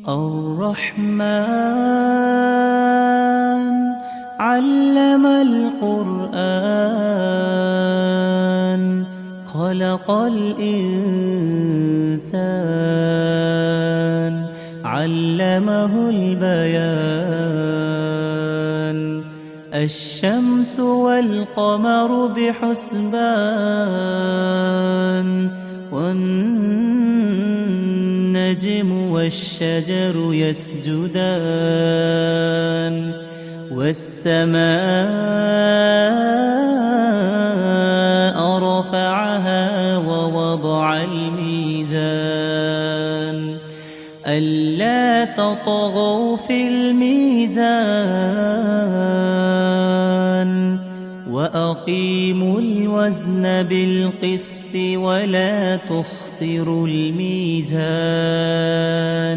الرحمن علم القرآن خلق الإنسان علمه البيان الشمس والقمر بحسبان والنجم والشجر يسجدان والسماء رفعها ووضع الميزان ألا تطغوا في الميزان وأقيموا الوزن بالقسط ولا تخسروا الميزان